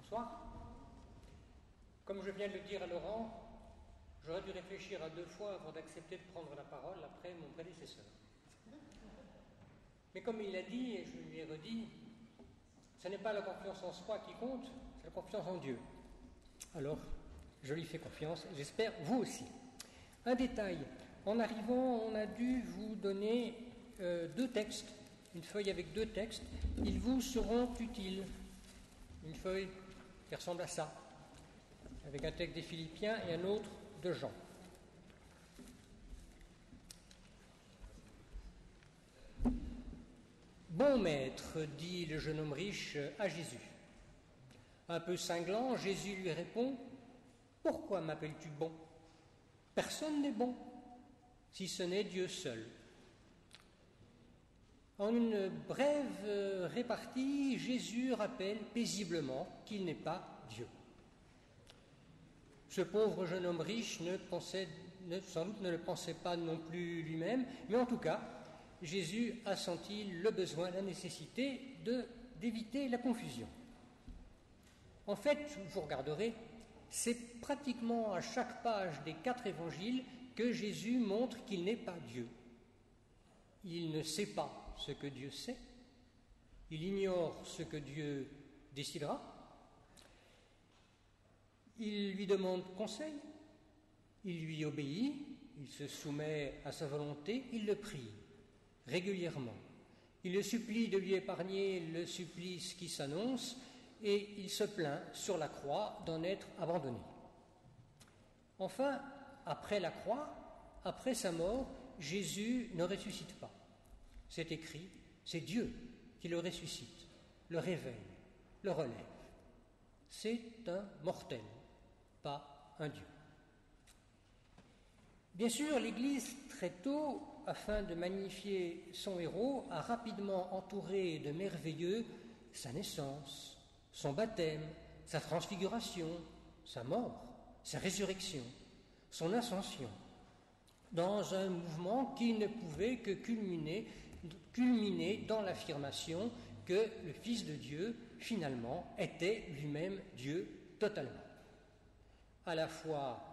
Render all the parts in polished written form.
Bonsoir. Comme je viens de le dire à Laurent, j'aurais dû réfléchir à 2 fois avant d'accepter de prendre la parole après mon prédécesseur. Mais comme il l'a dit, et je lui ai redit, ce n'est pas la confiance en soi qui compte, c'est la confiance en Dieu. Alors, je lui fais confiance, et j'espère vous aussi. Un détail, en arrivant, on a dû vous donner 2 textes, une feuille avec 2 textes, ils vous seront utiles. Une feuille qui ressemble à ça, avec un texte des Philippiens et un autre de Jean. Bon maître, dit le jeune homme riche à Jésus. Un peu cinglant, Jésus lui répond, pourquoi m'appelles-tu bon ? Personne n'est bon, si ce n'est Dieu seul. En une brève répartie, Jésus rappelle paisiblement qu'il n'est pas Dieu. Ce pauvre jeune homme riche sans doute ne le pensait pas non plus lui-même, mais en tout cas, Jésus a senti le besoin, la nécessité d'éviter la confusion. En fait, vous regarderez, c'est pratiquement à chaque page des 4 évangiles que Jésus montre qu'il n'est pas Dieu. Il ne sait pas ce que Dieu sait, il ignore ce que Dieu décidera, il lui demande conseil, il lui obéit, il se soumet à sa volonté, il le prie régulièrement. Il le supplie de lui épargner le supplice qui s'annonce et il se plaint sur la croix d'en être abandonné. Enfin, après la croix, après sa mort, Jésus ne ressuscite pas. C'est écrit, c'est Dieu qui le ressuscite, le réveille, le relève. C'est un mortel, pas un Dieu. Bien sûr, l'Église, très tôt, afin de magnifier son héros, a rapidement entouré de merveilleux sa naissance, son baptême, sa transfiguration, sa mort, sa résurrection, son ascension, dans un mouvement qui ne pouvait que culminer dans l'affirmation que le Fils de Dieu, finalement, était lui-même Dieu totalement, à la fois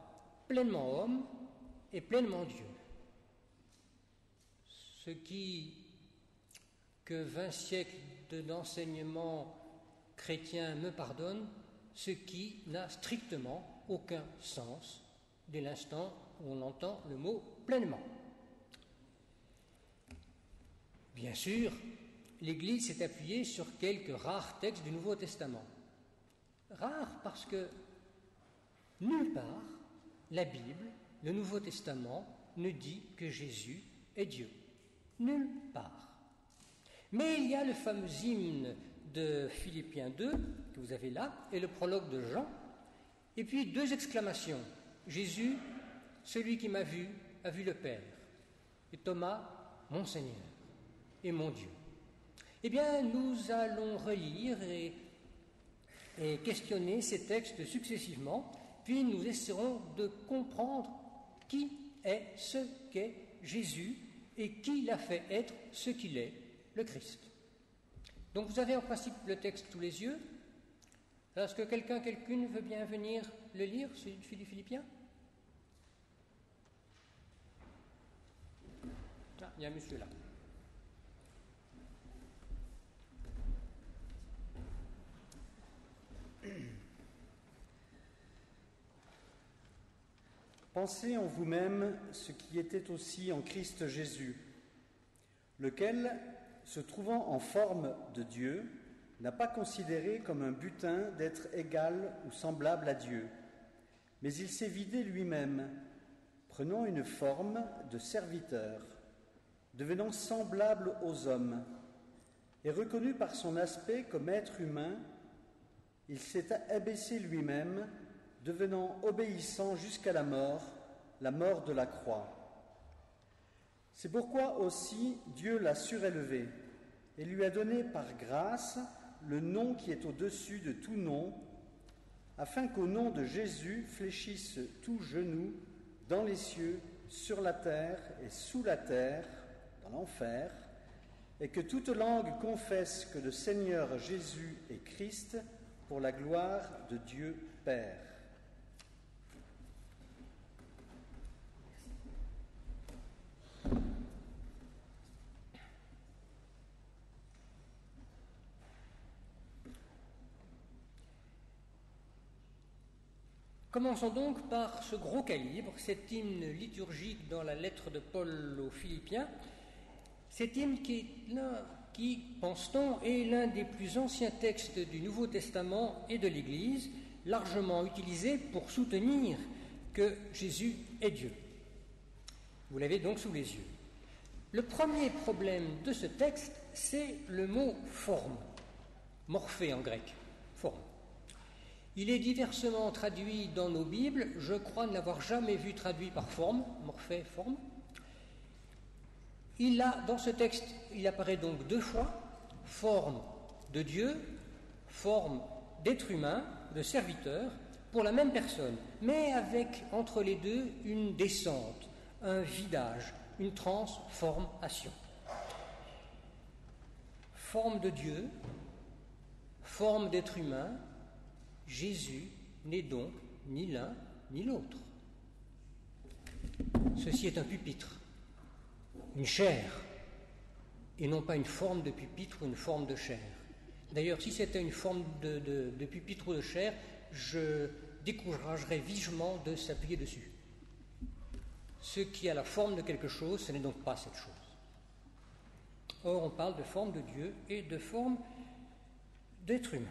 pleinement homme et pleinement Dieu. Ce qui, que 20 siècles d'enseignement chrétien me pardonne, ce qui n'a strictement aucun sens dès l'instant où on entend le mot pleinement. Bien sûr, l'Église s'est appuyée sur quelques rares textes du Nouveau Testament. Rares parce que nulle part la Bible, le Nouveau Testament, ne dit que Jésus est Dieu. Nulle part. Mais il y a le fameux hymne de Philippiens 2, que vous avez là, et le prologue de Jean, et puis 2 exclamations. Jésus, celui qui m'a vu, a vu le Père. Et Thomas, mon Seigneur et mon Dieu. Eh bien, nous allons relire et questionner ces textes successivement, puis nous essaierons de comprendre qui est ce qu'est Jésus et qui l'a fait être ce qu'il est, le Christ. Donc vous avez en principe le texte sous les yeux. Est-ce que quelqu'une veut bien venir le lire, celui du Philippiens ? Ah, il y a un monsieur là. Pensez en vous-même ce qui était aussi en Christ Jésus, lequel, se trouvant en forme de Dieu, n'a pas considéré comme un butin d'être égal ou semblable à Dieu, mais il s'est vidé lui-même, prenant une forme de serviteur, devenant semblable aux hommes, et reconnu par son aspect comme être humain, il s'est abaissé lui-même, devenant obéissant jusqu'à la mort de la croix. C'est pourquoi aussi Dieu l'a surélevé et lui a donné par grâce le nom qui est au-dessus de tout nom, afin qu'au nom de Jésus fléchisse tout genou dans les cieux, sur la terre et sous la terre, dans l'enfer, et que toute langue confesse que le Seigneur Jésus est Christ, pour la gloire de Dieu Père. Commençons donc par ce gros calibre, cet hymne liturgique dans la lettre de Paul aux Philippiens, cet hymne qui, pense-t-on, est l'un des plus anciens textes du Nouveau Testament et de l'Église, largement utilisé pour soutenir que Jésus est Dieu. Vous l'avez donc sous les yeux. Le premier problème de ce texte, c'est le mot « forme », morphée en grec, forme. Il est diversement traduit dans nos Bibles, je crois ne l'avoir jamais vu traduit par forme, morphée, forme. Dans ce texte, il apparaît donc 2 fois, forme de Dieu, forme d'être humain, de serviteur, pour la même personne, mais avec entre les deux une descente, un vidage, une transformation. Forme de Dieu, forme d'être humain, Jésus n'est donc ni l'un ni l'autre. Ceci est un pupitre, une chair, et non pas une forme de pupitre ou une forme de chair. D'ailleurs, si c'était une forme de pupitre ou de chair, je découragerais vivement de s'appuyer dessus. Ce qui a la forme de quelque chose, ce n'est donc pas cette chose. Or, on parle de forme de Dieu et de forme d'être humain.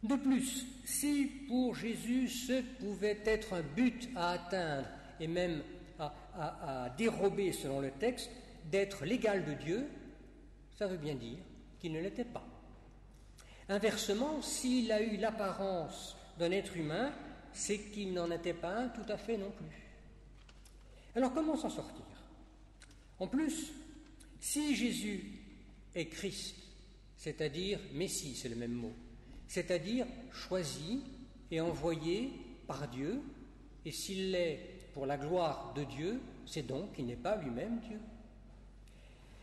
De plus, si pour Jésus ce pouvait être un but à atteindre et même à dérober selon le texte, d'être l'égal de Dieu, ça veut bien dire qu'il ne l'était pas. Inversement, s'il a eu l'apparence d'un être humain, c'est qu'il n'en était pas un tout à fait non plus. Alors comment s'en sortir? En plus, si Jésus est Christ, c'est-à-dire Messie, c'est le même mot, c'est-à-dire choisi et envoyé par Dieu, et s'il l'est pour la gloire de Dieu, c'est donc qu'il n'est pas lui-même Dieu.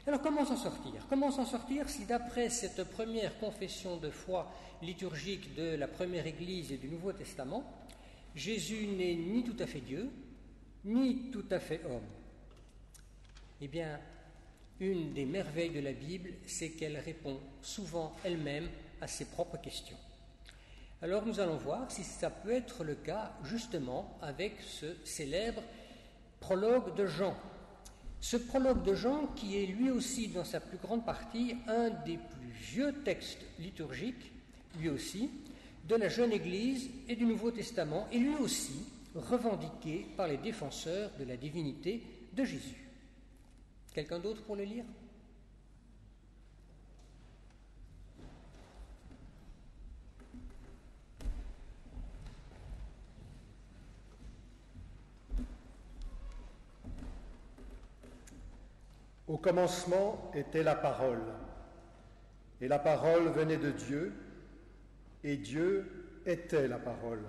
Alors comment s'en sortir? Comment s'en sortir si d'après cette première confession de foi liturgique de la première Église et du Nouveau Testament, Jésus n'est ni tout à fait Dieu, ni tout à fait homme? Eh bien, une des merveilles de la Bible, c'est qu'elle répond souvent elle-même à ses propres questions. Alors nous allons voir si ça peut être le cas justement avec ce célèbre prologue de Jean. Ce prologue de Jean qui est lui aussi dans sa plus grande partie un des plus vieux textes liturgiques, lui aussi, de la jeune Église et du Nouveau Testament, et lui aussi revendiqué par les défenseurs de la divinité de Jésus. Quelqu'un d'autre pour le lire ? Au commencement était la parole, et la parole venait de Dieu, et Dieu était la parole.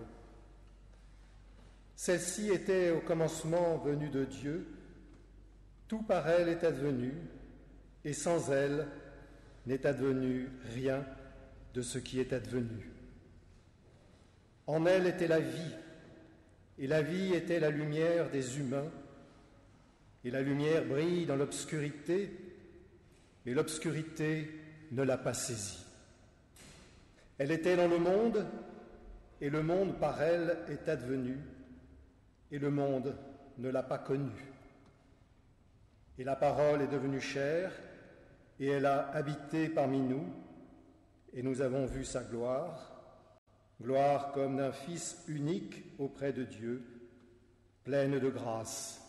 Celle-ci était au commencement venue de Dieu, tout par elle est advenu, et sans elle n'est advenu rien de ce qui est advenu. En elle était la vie, et la vie était la lumière des humains, et la lumière brille dans l'obscurité, mais l'obscurité ne l'a pas saisie. Elle était dans le monde, et le monde par elle est advenu, et le monde ne l'a pas connue. Et la parole est devenue chair, et elle a habité parmi nous, et nous avons vu sa gloire, gloire comme d'un Fils unique auprès de Dieu, pleine de grâce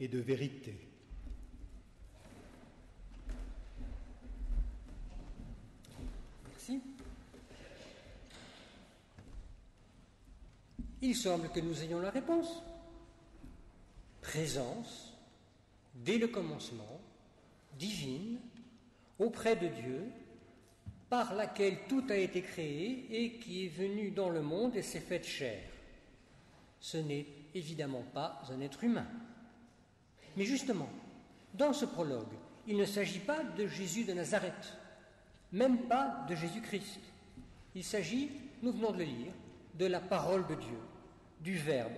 et de vérité. Merci. Il semble que nous ayons la réponse. Présence, dès le commencement, divine, auprès de Dieu, par laquelle tout a été créé et qui est venue dans le monde et s'est faite chair. Ce n'est évidemment pas un être humain. Mais justement, dans ce prologue, il ne s'agit pas de Jésus de Nazareth, même pas de Jésus-Christ. Il s'agit, nous venons de le lire, de la parole de Dieu, du Verbe,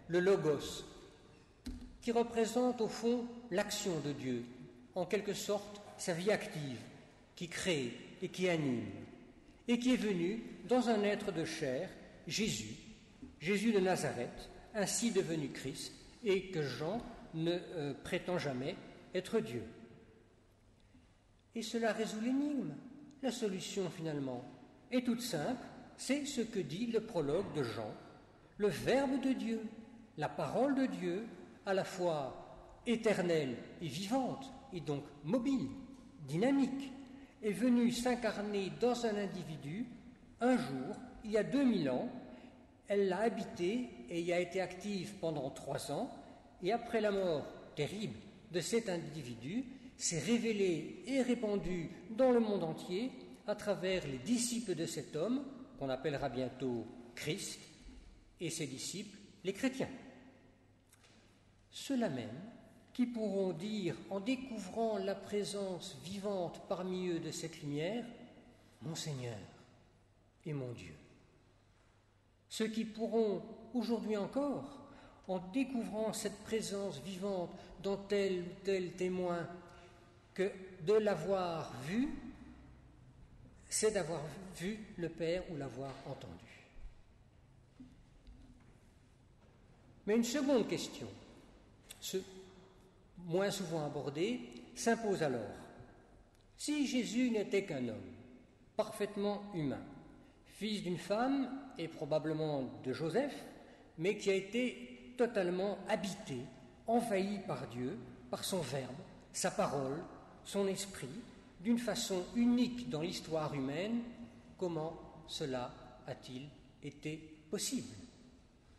le Logos, qui représente au fond l'action de Dieu, en quelque sorte sa vie active, qui crée et qui anime, et qui est venu dans un être de chair, Jésus de Nazareth, ainsi devenu Christ, et que Jean ne prétend jamais être Dieu. Et cela résout l'énigme. La solution, finalement, est toute simple, c'est ce que dit le prologue de Jean, le Verbe de Dieu, la parole de Dieu, à la fois éternelle et vivante, et donc mobile, dynamique, est venue s'incarner dans un individu un jour, il y a 2000 ans. Elle l'a habité et y a été active pendant 3 ans, et après la mort terrible de cet individu, s'est révélée et répandue dans le monde entier à travers les disciples de cet homme, qu'on appellera bientôt Christ, et ses disciples, les chrétiens. Ceux-là même qui pourront dire, en découvrant la présence vivante parmi eux de cette lumière, « Mon Seigneur et mon Dieu ». Ceux qui pourront, aujourd'hui encore, en découvrant cette présence vivante dans tel ou tel témoin, que de l'avoir vu, c'est d'avoir vu le Père ou l'avoir entendu. Mais une seconde question, moins souvent abordée, s'impose alors. Si Jésus n'était qu'un homme, parfaitement humain, fils d'une femme et probablement de Joseph, mais qui a été totalement habité, envahi par Dieu, par son Verbe, sa parole, son esprit, d'une façon unique dans l'histoire humaine, comment cela a-t-il été possible?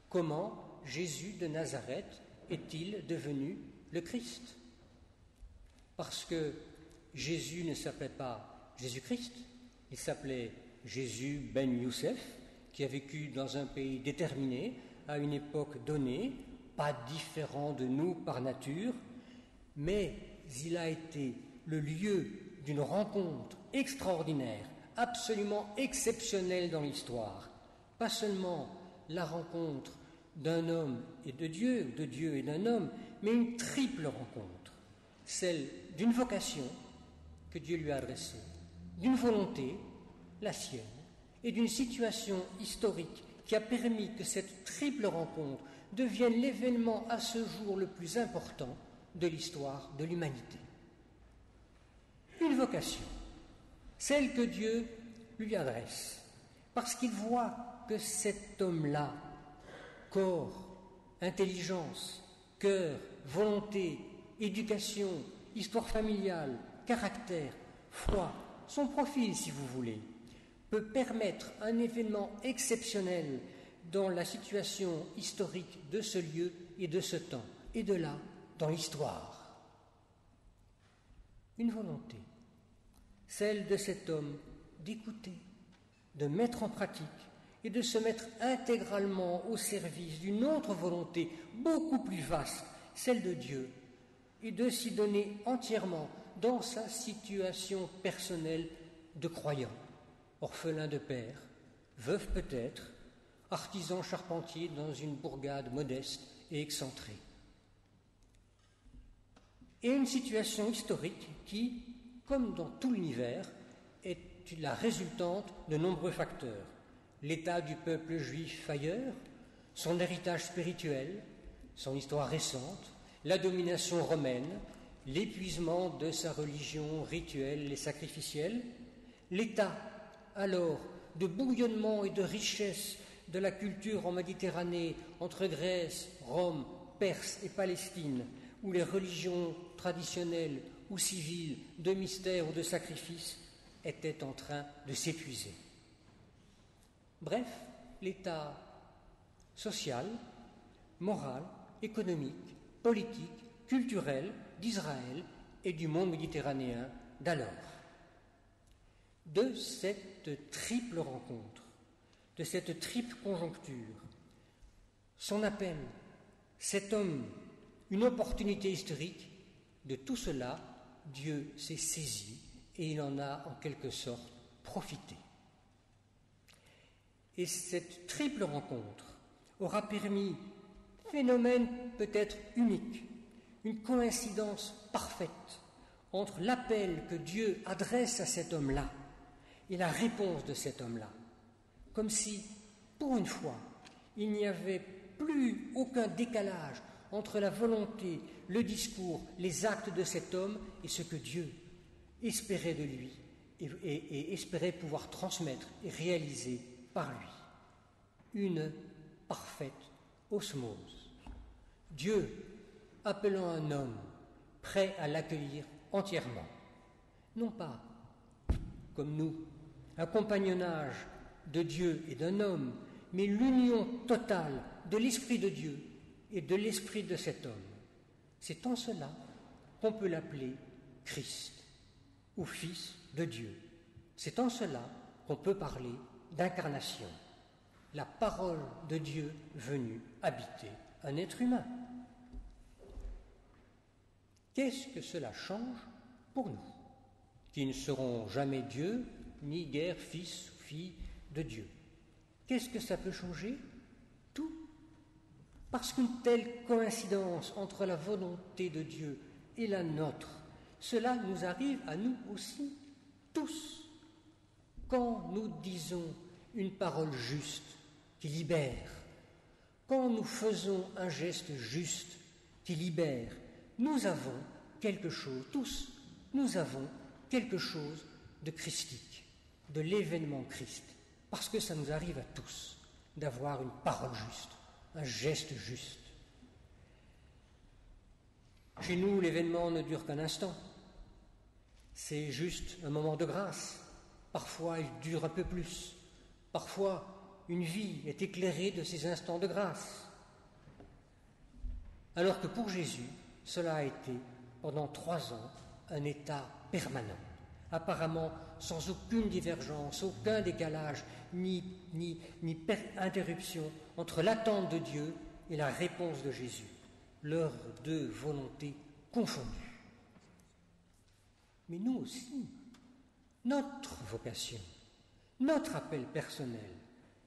Comment Jésus de Nazareth est-il devenu le Christ? Parce que Jésus ne s'appelait pas Jésus-Christ, il s'appelait Jésus ben Youssef, qui a vécu dans un pays déterminé, à une époque donnée, pas différent de nous par nature, mais il a été le lieu d'une rencontre extraordinaire, absolument exceptionnelle dans l'histoire. Pas seulement la rencontre d'un homme et de Dieu et d'un homme, mais une triple rencontre, celle d'une vocation que Dieu lui a adressée, d'une volonté, la sienne, et d'une situation historique qui a permis que cette triple rencontre devienne l'événement à ce jour le plus important de l'histoire de l'humanité. Une vocation, celle que Dieu lui adresse, parce qu'il voit que cet homme-là, corps, intelligence, cœur, volonté, éducation, histoire familiale, caractère, foi, son profil si vous voulez, peut permettre un événement exceptionnel dans la situation historique de ce lieu et de ce temps, et de là, dans l'histoire. Une volonté, celle de cet homme d'écouter, de mettre en pratique et de se mettre intégralement au service d'une autre volonté beaucoup plus vaste, celle de Dieu, et de s'y donner entièrement dans sa situation personnelle de croyant, orphelin de père, veuf peut-être, artisan charpentier dans une bourgade modeste et excentrée. Et une situation historique qui, comme dans tout l'univers, est la résultante de nombreux facteurs. L'état du peuple juif ailleurs, son héritage spirituel, son histoire récente, la domination romaine, l'épuisement de sa religion rituelle et sacrificielle, l'état alors de bouillonnement et de richesse de la culture en Méditerranée entre Grèce, Rome, Perse et Palestine, où les religions traditionnelles ou civiles, de mystère ou de sacrifice, étaient en train de s'épuiser. Bref, l'état social, moral, économique, politique, culturel d'Israël et du monde méditerranéen d'alors. De cette triple rencontre, de cette triple conjoncture, son appel, cet homme, une opportunité historique, de tout cela, Dieu s'est saisi et il en a en quelque sorte profité. Et cette triple rencontre aura permis, phénomène peut-être unique, une coïncidence parfaite entre l'appel que Dieu adresse à cet homme-là et la réponse de cet homme-là, comme si, pour une fois, il n'y avait plus aucun décalage entre la volonté, le discours, les actes de cet homme et ce que Dieu espérait de lui et espérait pouvoir transmettre et réaliser par lui. Une parfaite osmose. Dieu appelant un homme prêt à l'accueillir entièrement. Non pas, comme nous, un compagnonnage de Dieu et d'un homme, mais l'union totale de l'Esprit de Dieu et de l'Esprit de cet homme. C'est en cela qu'on peut l'appeler Christ ou Fils de Dieu. C'est en cela qu'on peut parler d'incarnation. La parole de Dieu venue habiter un être humain. Qu'est-ce que cela change pour nous, qui ne serons jamais Dieu, ni guère fils ou fille de Dieu? Qu'est-ce que ça peut changer? Tout. Parce qu'une telle coïncidence entre la volonté de Dieu et la nôtre, cela nous arrive à nous aussi, tous. Quand nous disons une parole juste qui libère, quand nous faisons un geste juste qui libère, nous avons quelque chose, tous, nous avons quelque chose de christique, de l'événement Christ, parce que ça nous arrive à tous d'avoir une parole juste, un geste juste. Chez nous, l'événement ne dure qu'un instant. C'est juste un moment de grâce. Parfois, il dure un peu plus. Parfois, une vie est éclairée de ces instants de grâce. Alors que pour Jésus, cela a été, pendant 3 ans, un état permanent, apparemment sans aucune divergence, aucun décalage, ni interruption entre l'attente de Dieu et la réponse de Jésus, leurs deux volontés confondues. Mais nous aussi, notre vocation, notre appel personnel,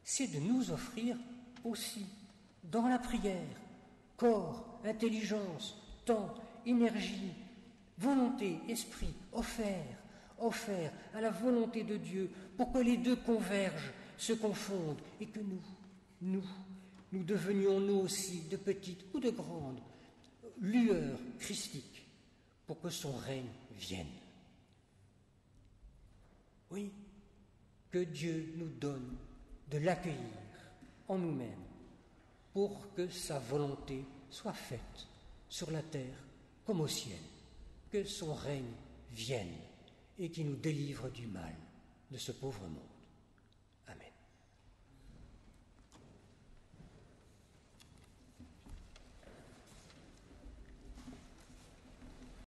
c'est de nous offrir aussi, dans la prière, corps, intelligence, temps, énergie, volonté, esprit, offert à la volonté de Dieu pour que les deux convergent, se confondent et que nous devenions nous aussi de petites ou de grandes lueurs christiques pour que son règne vienne. Oui, que Dieu nous donne de l'accueillir en nous-mêmes pour que sa volonté soit faite sur la terre comme au ciel, que son règne vienne et qu'il nous délivre du mal de ce pauvre monde.